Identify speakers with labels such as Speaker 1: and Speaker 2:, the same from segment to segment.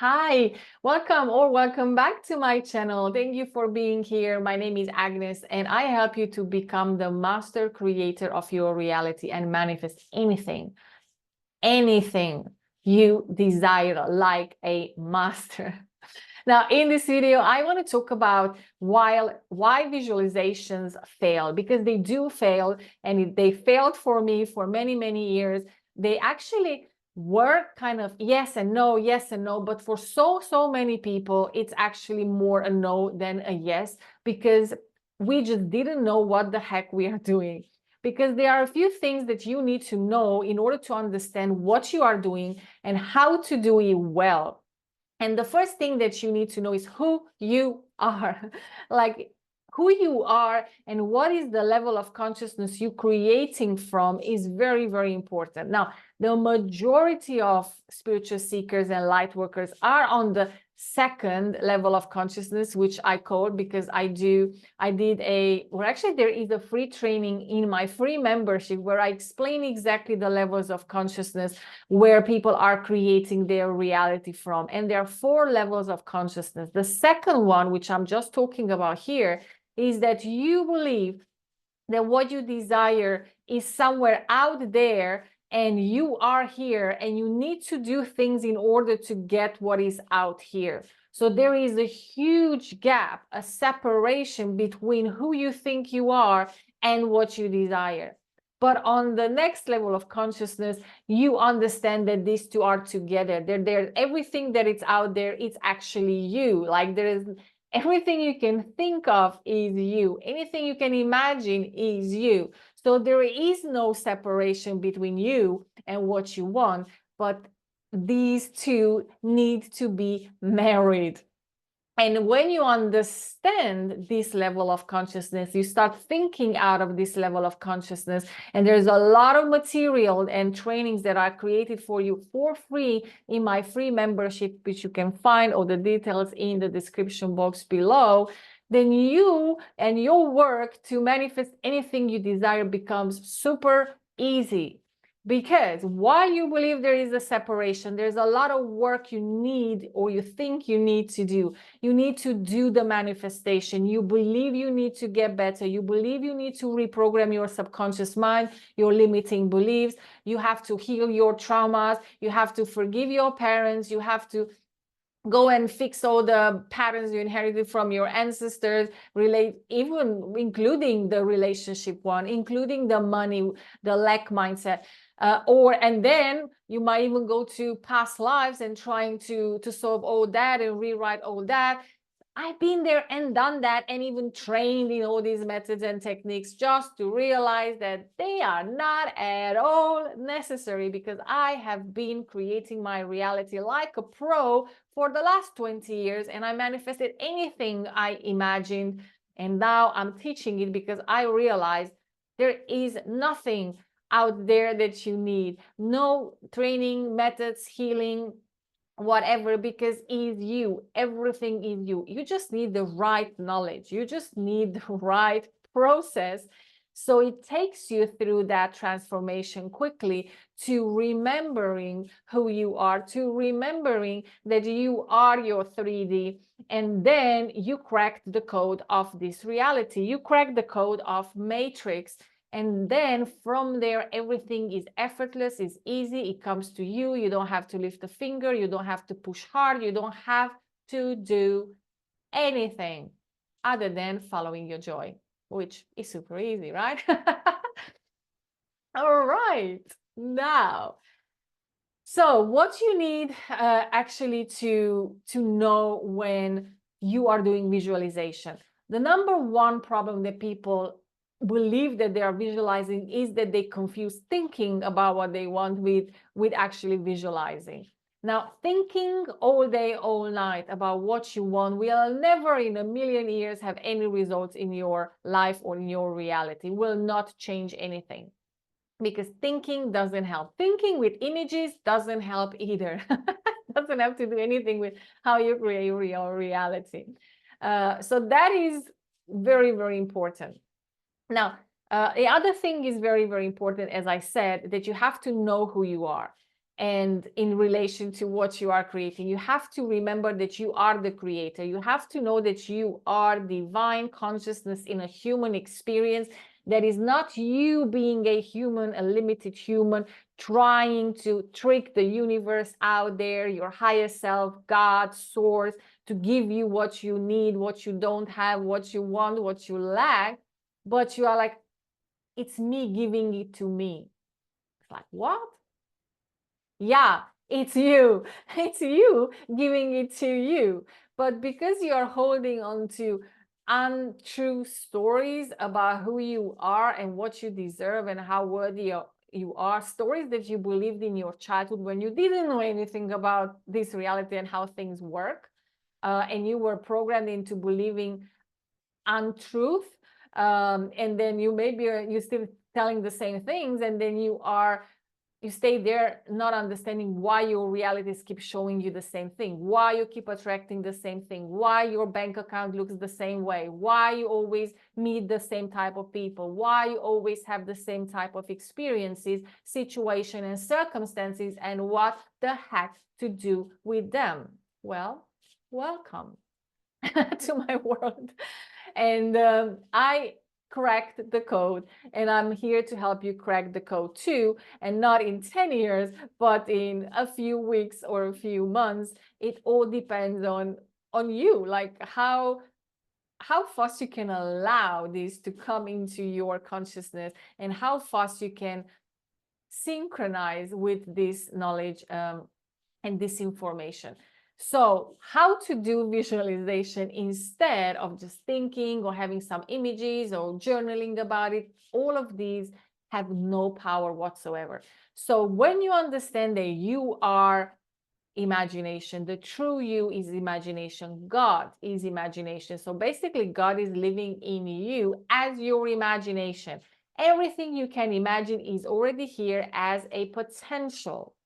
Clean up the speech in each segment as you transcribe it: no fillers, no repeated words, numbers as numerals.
Speaker 1: Hi, welcome or welcome back to my channel. Thank you for being here. My name is Agnes and I help you to become the master creator of your reality and manifest anything you desire like a master. Now, in this video, I want to talk about why visualizations fail, because they do fail, and they failed for me for many, many years. They actually were kind of yes and no, but for so many people, it's actually more a no than a yes, because we just didn't know what the heck we are doing. Because there are a few things that you need to know in order to understand what you are doing and how to do it well. And the first thing that you need to know is who you are. Like, who you are and what is the level of consciousness you're creating from is very, very important. Now, the majority of spiritual seekers and light workers are on the second level of consciousness, which I call, because actually there is a free training in my free membership where I explain exactly the levels of consciousness where people are creating their reality from. And there are 4 levels of consciousness. The second one, which I'm just talking about here, is that you believe that what you desire is somewhere out there and you are here, and you need to do things in order to get what is out here. So there is a huge gap, a separation between who you think you are and what you desire. But on the next level of consciousness, you understand that these two are together. Everything that is out there, it's actually you. Like, there is everything you can think of is you. Anything you can imagine is you. So there is no separation between you and what you want, but these two need to be married. And when you understand this level of consciousness, you start thinking out of this level of consciousness. And there's a lot of material and trainings that are created for you for free in my free membership, which you can find all the details in the description box below. Then you and your work to manifest anything you desire becomes super easy. Because while you believe there is a separation, there's a lot of work you need, or you think you need to do. You need to do the manifestation. You believe you need to get better. You believe you need to reprogram your subconscious mind, your limiting beliefs. You have to heal your traumas. You have to forgive your parents. You have to go and fix all the patterns you inherited from your ancestors, even including the relationship one, including the money, the lack mindset. And then you might even go to past lives and trying to solve all that and rewrite all that. I've been there and done that, and even trained in all these methods and techniques, just to realize that they are not at all necessary, because I have been creating my reality like a pro for the last 20 years, and I manifested anything I imagined. And now I'm teaching it because I realized there is nothing out there that you need. No training, methods, healing, whatever, because is you. Everything is you. You just need the right knowledge. You just need the right process. So it takes you through that transformation quickly, to remembering who you are, to remembering that you are your 3D. And then you crack the code of this reality. You crack the code of Matrix. And then from there, everything is effortless, is easy. It comes to you. You don't have to lift a finger. You don't have to push hard. You don't have to do anything other than following your joy, which is super easy, right? All right. Now, so what you need actually to know when you are doing visualization. The number one problem that people believe that they are visualizing is that they confuse thinking about what they want with actually visualizing. Now, thinking all day, all night about what you want will never in a million years have any results in your life or in your reality. Will not change anything, because thinking doesn't help. Thinking with images doesn't help either. Doesn't have to do anything with how you create your reality. So that is very, very important. Now, the other thing is very, very important, as I said, that you have to know who you are. and in relation to what you are creating. You have to remember that you are the creator. You have to know that you are divine consciousness in a human experience. That is not you being a human, a limited human, trying to trick the universe out there, your higher self, God, source, to give you what you need, what you don't have, what you want, what you lack. But you are like, it's me giving it to me. It's like, what? Yeah, it's you. It's you giving it to you. But because you're holding on to untrue stories about who you are and what you deserve and how worthy you are, stories that you believed in your childhood when you didn't know anything about this reality and how things work, and you were programmed into believing untruth, and then you're still telling the same things, and then you stay there not understanding why your realities keep showing you the same thing, why you keep attracting the same thing, why your bank account looks the same way, why you always meet the same type of people, why you always have the same type of experiences, situation, and circumstances, and what the heck to do with them. Well, welcome to my world. And I cracked the code, and I'm here to help you crack the code too, and not in 10 years, but in a few weeks or a few months. It all depends on you, like how fast you can allow this to come into your consciousness, and how fast you can synchronize with this knowledge and this information. So how to do visualization instead of just thinking or having some images or journaling about it. All of these have no power whatsoever. So when you understand that you are imagination, the true you is imagination, God is imagination. So basically God is living in you as your imagination. Everything you can imagine is already here as a potential.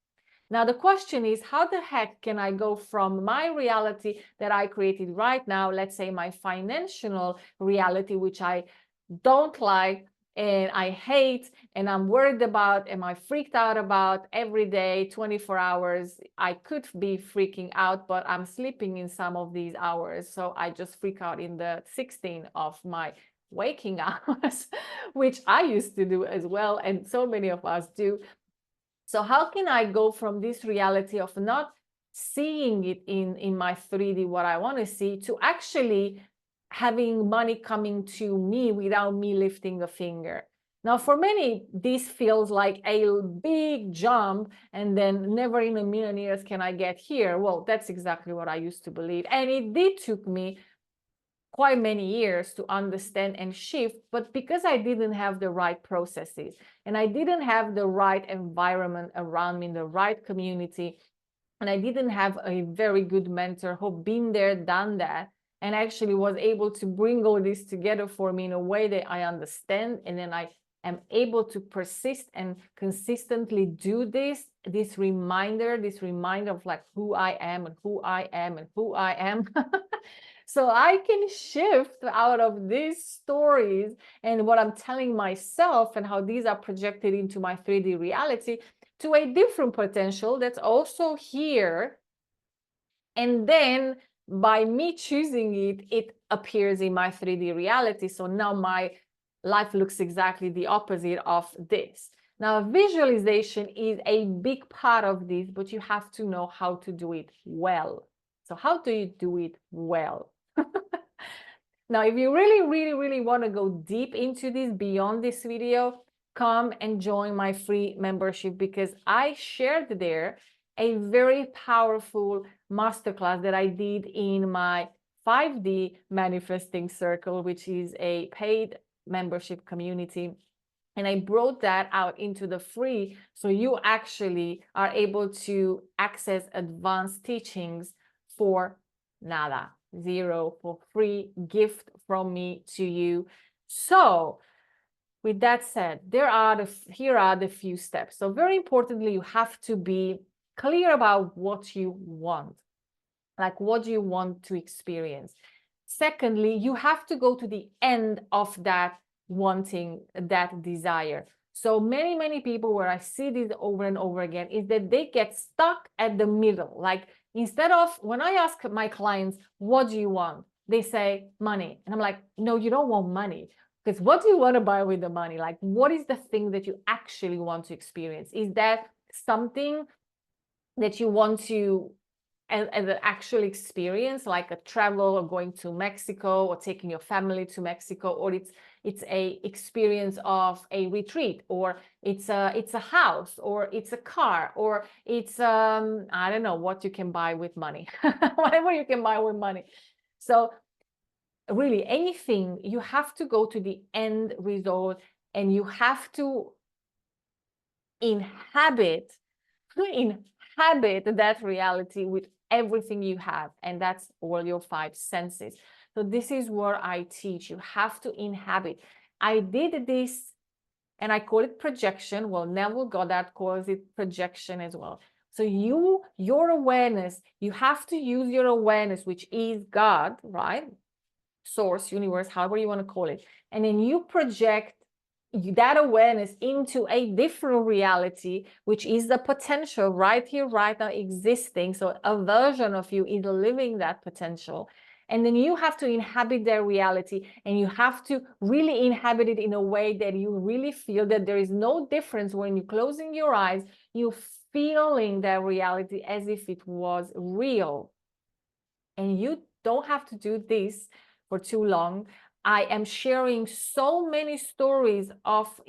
Speaker 1: Now, the question is, how the heck can I go from my reality that I created right now, let's say my financial reality, which I don't like and I hate and I'm worried about, am I freaked out about every day, 24 hours? I could be freaking out, but I'm sleeping in some of these hours. So I just freak out in the 16 of my waking hours, which I used to do as well. And so many of us do. So how can I go from this reality of not seeing it in my 3D, what I want to see, to actually having money coming to me without me lifting a finger? Now, for many, this feels like a big jump, and then never in a million years can I get here. Well, that's exactly what I used to believe. And it did took me quite many years to understand and shift, but because I didn't have the right processes and I didn't have the right environment around me, the right community, and I didn't have a very good mentor who been there, done that, and actually was able to bring all this together for me in a way that I understand, and then I am able to persist and consistently do this reminder of like who I am and who I am and who I am. So I can shift out of these stories and what I'm telling myself and how these are projected into my 3D reality to a different potential that's also here. And then by me choosing it, it appears in my 3D reality. So now my life looks exactly the opposite of this. Now, visualization is a big part of this, but you have to know how to do it well. So how do you do it well? Now, if you really want to go deep into this beyond this video, come and join my free membership, because I shared there a very powerful masterclass that I did in my 5D manifesting circle, which is a paid membership community. And I brought that out into the free, so you actually are able to access advanced teachings for nada, zero, for free gift from me to you. So with that said, here are the few steps. So very importantly, you have to be clear about what you want, like what do you want to experience. Secondly, you have to go to the end of that wanting, that desire. So many people, where I see this over and over again, is that they get stuck at the middle. Like, instead of, when I ask my clients, what do you want? They say money. And I'm like, no, you don't want money. Because what do you want to buy with the money? Like, what is the thing that you actually want to experience? Is that something that you want to, as an actual experience, like a travel or going to Mexico or taking your family to Mexico, or it's a experience of a retreat, or it's a house, or it's a car, or it's I don't know what you can buy with money, whatever you can buy with money. So really, anything, you have to go to the end result, and you have to inhabit that reality with everything you have, and that's all your 5 senses. So this is what I teach. You have to inhabit. I did this, and I call it projection. Well, Neville Goddard calls it projection as well. So your awareness, you have to use your awareness, which is God, right? Source, universe, however you want to call it. And then you project that awareness into a different reality, which is the potential right here, right now, existing. So a version of you is living that potential. And then you have to inhabit their reality, and you have to really inhabit it in a way that you really feel that there is no difference when you're closing your eyes, you're feeling that reality as if it was real. And you don't have to do this for too long. I am sharing so many stories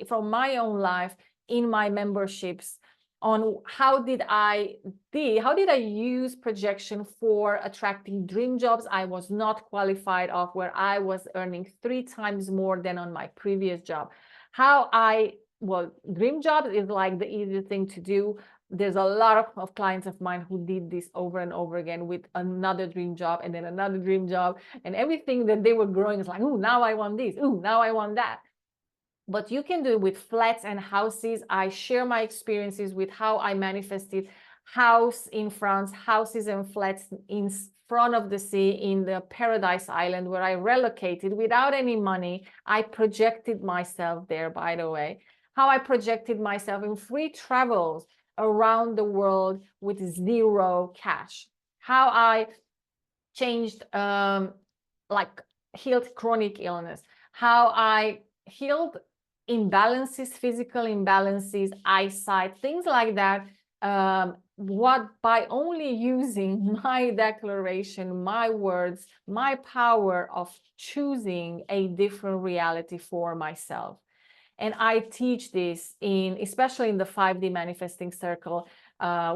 Speaker 1: from my own life in my memberships on how did I use projection for attracting dream jobs I was not qualified of, where I was earning 3 times more than on my previous job. Dream jobs is like the easiest thing to do. There's a lot of clients of mine who did this over and over again with another dream job and then another dream job, and everything that they were growing is like, oh, now I want this, oh, now I want that. But you can do it with flats and houses. I share my experiences with how I manifested house in France, houses and flats in front of the sea in the Paradise Island, where I relocated without any money. I projected myself there, by the way, how I projected myself in free travels around the world with 0 cash, how I changed, healed chronic illness, how I healed imbalances, physical imbalances, eyesight, things like that. By only using my declaration, my words, my power of choosing a different reality for myself. And I teach this especially in the 5D manifesting circle,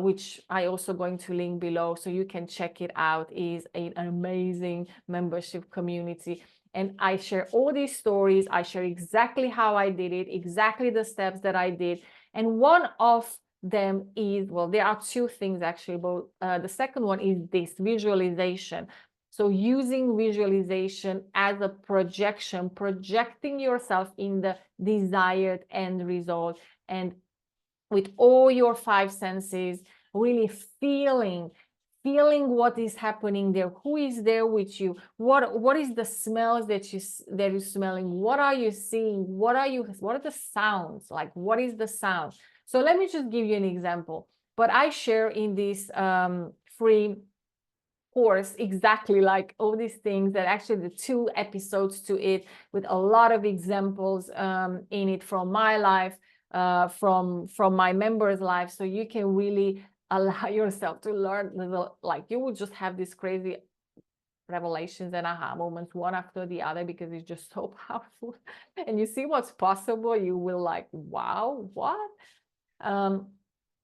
Speaker 1: which I also going to link below, so you can check it out. Is an amazing membership community. And I share all these stories. I share exactly how I did it, exactly the steps that I did. And one of them is, well, there are 2 things actually, but the second one is this visualization. So using visualization as a projection, projecting yourself in the desired end result, and with all your 5 senses, really feeling what is happening there, who is there with you, what is the smells that you're smelling, what are you seeing, what are the sounds, like what is the sound. So let me just give you an example. But I share in this free course exactly like all these things, that actually the 2 episodes to it with a lot of examples in it from my life, from my members' life, so you can really allow yourself to learn. Like, you will just have these crazy revelations and aha moments one after the other, because it's just so powerful. And you see what's possible, you will like, wow, what?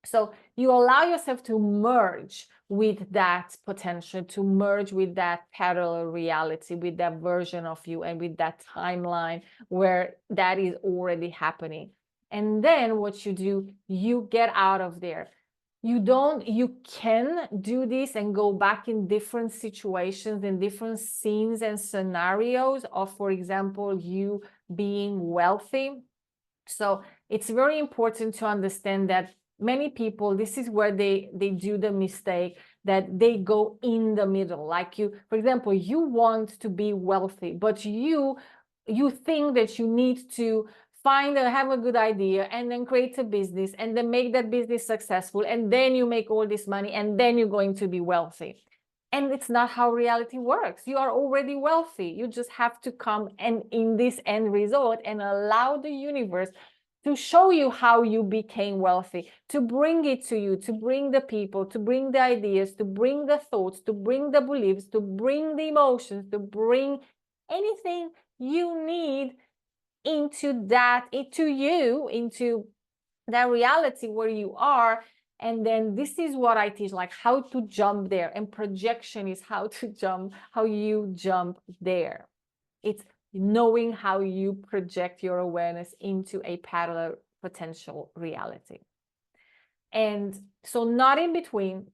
Speaker 1: So you allow yourself to merge with that potential, to merge with that parallel reality, with that version of you, and with that timeline where that is already happening. And then what you do, you get out of there. You can do this and go back in different situations, in different scenes and scenarios of, for example, you being wealthy. So it's very important to understand that many people, this is where they do the mistake, that they go in the middle. Like, you, for example, you want to be wealthy, but you think that you need to have a good idea, and then create a business, and then make that business successful, and then you make all this money, and then you're going to be wealthy. And it's not how reality works. You are already wealthy. You just have to come and in this end result and allow the universe to show you how you became wealthy, to bring it to you, to bring the people, to bring the ideas, to bring the thoughts, to bring the beliefs, to bring the emotions, to bring anything you need into that reality where you are. And then this is what I teach, like how to jump there. And projection is how you jump there. It's knowing how you project your awareness into a parallel potential reality. And so not in between.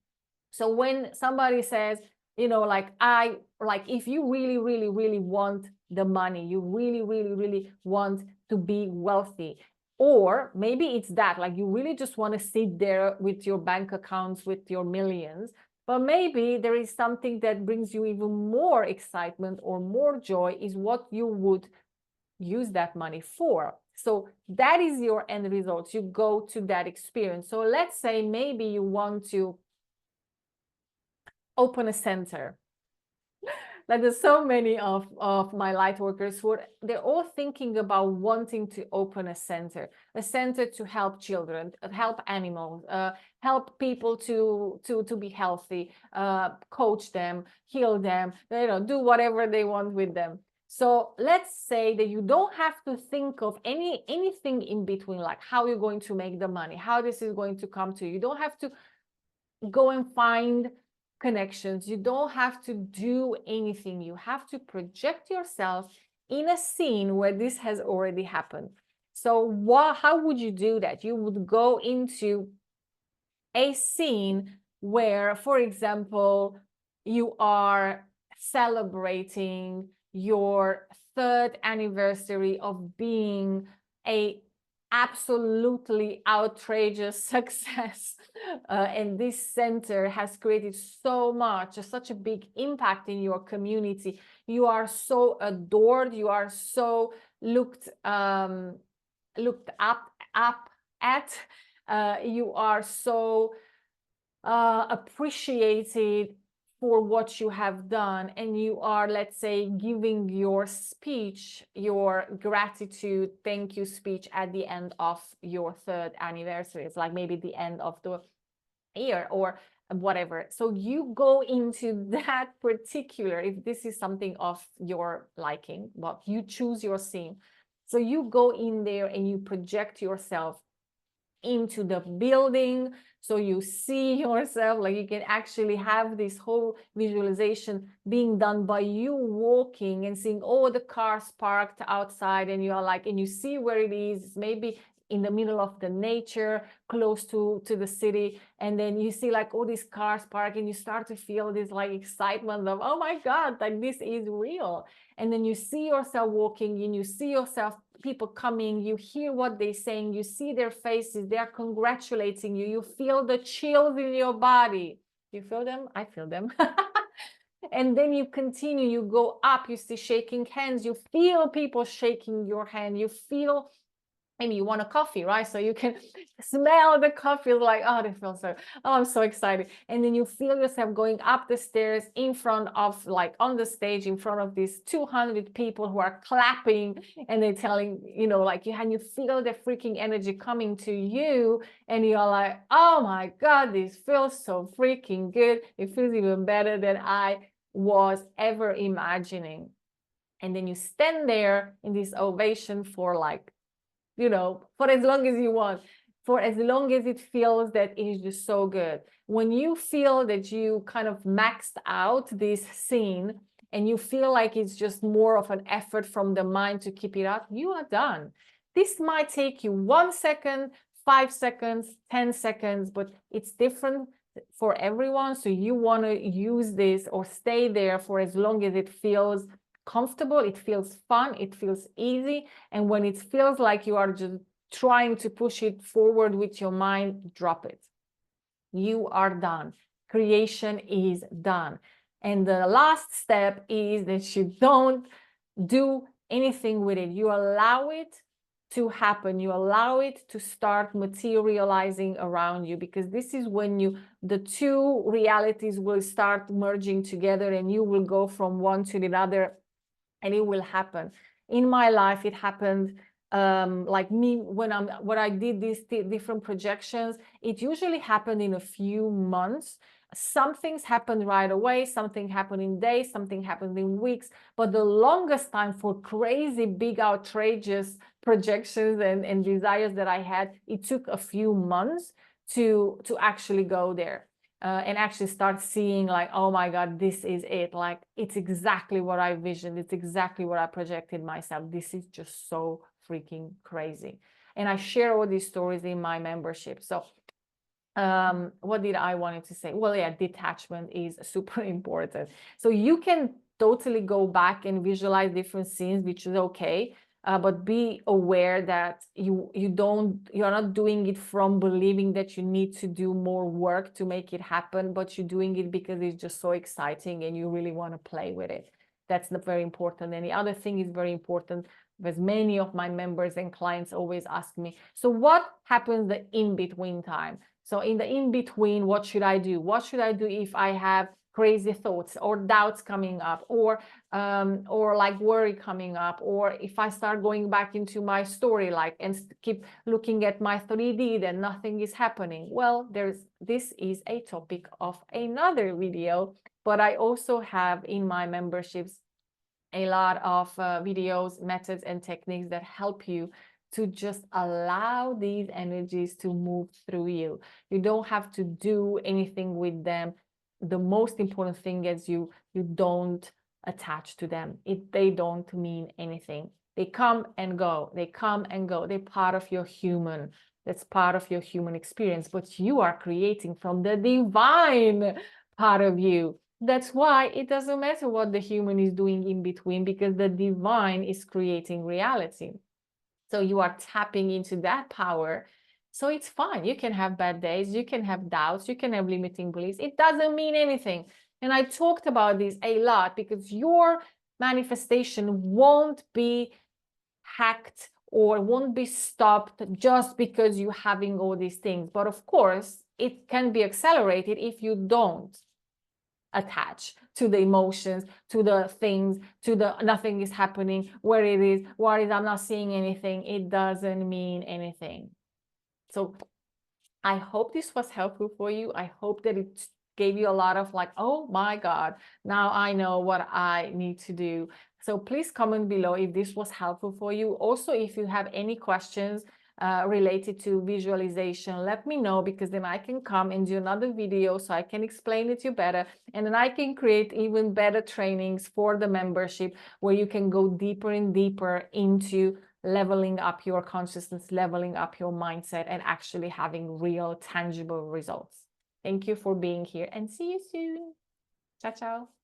Speaker 1: So when somebody says, like if you really, really, really want the money, you really, really, really want to be wealthy, or maybe it's that, like you really just want to sit there with your bank accounts, with your millions, but maybe there is something that brings you even more excitement or more joy, is what you would use that money for. So that is your end result. You go to that experience. So let's say maybe you want to open a center. Like there's so many of my light workers who they're all thinking about wanting to open a center to help children, help animals, help people to be healthy, coach them, heal them, do whatever they want with them. So let's say that you don't have to think of anything in between, like how you're going to make the money, how this is going to come to you. You don't have to go and find connections. You don't have to do anything. You have to project yourself in a scene where this has already happened. So how would you do that? You would go into a scene where, for example, you are celebrating your 3rd anniversary of being a absolutely outrageous success, and this center has created such a big impact in your community. You are so adored, you are so looked up at, you are so appreciated for what you have done, and you are, let's say, giving your speech, your gratitude thank you speech at the end of your 3rd anniversary. It's like maybe the end of the year or whatever. So you go into that particular, if this is something of your liking, well, you choose your scene. So you go in there and you project yourself into the building. So you see yourself, like you can actually have this whole visualization being done by you walking and seeing all the cars parked outside, and you are like, and you see where it is, maybe in the middle of the nature, close to the city, and then you see like all these cars parked, and you start to feel this like excitement of, oh my God, like this is real. And then you see yourself walking, and you see yourself, people coming, you hear what they're saying, you see their faces, they're congratulating you, you feel the chills in your body. You feel them? I feel them. And then you continue, you go up, you see shaking hands, you feel people shaking your hand, you feel, maybe you want a coffee, right? So you can smell the coffee, like, oh, they feel so, oh, I'm so excited. And then you feel yourself going up the stairs in front of, like on the stage, in front of these 200 people who are clapping, and they're telling, like and you feel the freaking energy coming to you, and you're like, oh my God, this feels so freaking good. It feels even better than I was ever imagining. And then you stand there in this ovation for like, for as long as you want, for as long as it feels that it is just so good. When you feel that you kind of maxed out this scene and you feel like it's just more of an effort from the mind to keep it up, you are done. This might take you 1 second, 5 seconds, 10 seconds, but it's different for everyone. So you want to use this or stay there for as long as it feels comfortable, it feels fun, it feels easy. And when it feels like you are just trying to push it forward with your mind, drop it. You are done. Creation is done. And the last step is that you don't do anything with it. You allow it to happen. You allow it to start materializing around you, because this is when the two realities will start merging together, and you will go from one to the other, and it will happen. In my life, it happened like me when I did these different projections. It usually happened in a few months. Some things happened right away, something happened in days, something happened in weeks, but the longest time for crazy big outrageous projections and desires that I had, it took a few months to actually go there. And actually start seeing like, oh my God, this is it. Like, it's exactly what I visioned. It's exactly what I projected myself. This is just so freaking crazy. And I share all these stories in my membership. So what did I wanted to say? Well, yeah, detachment is super important. So you can totally go back and visualize different scenes, which is okay. But be aware that you're not doing it from believing that you need to do more work to make it happen, but you're doing it because it's just so exciting and you really want to play with it. That's very important. And the other thing is very important, because many of my members and clients always ask me, so what happens the in-between time? So in the in-between, what should I do? What should I do if I have crazy thoughts or doubts coming up, or like worry coming up, or if I start going back into my story, like, and keep looking at my 3D, then nothing is happening? Well, this is a topic of another video, but I also have in my memberships a lot of videos, methods, and techniques that help you to just allow these energies to move through you. You don't have to do anything with them. The most important thing is you don't attach to them. They don't mean anything. They come and go. They come and go. They're part of your human. That's part of your human experience. But you are creating from the divine part of you. That's why it doesn't matter what the human is doing in between, because the divine is creating reality. So you are tapping into that power. So it's fine. You can have bad days. You can have doubts. You can have limiting beliefs. It doesn't mean anything. And I talked about this a lot, because your manifestation won't be hacked or won't be stopped just because you're having all these things. But of course, it can be accelerated if you don't attach to the emotions, to the things, to the nothing is happening, where it is, what is, I'm not seeing anything. It doesn't mean anything. So I hope this was helpful for you. I hope that it gave you a lot of like, oh my God, now I know what I need to do. So please comment below if this was helpful for you. Also, if you have any questions related to visualization, let me know, because then I can come and do another video so I can explain it to you better. And then I can create even better trainings for the membership, where you can go deeper and deeper into leveling up your consciousness, leveling up your mindset, and actually having real tangible results. Thank you for being here, and see you soon. Ciao, ciao.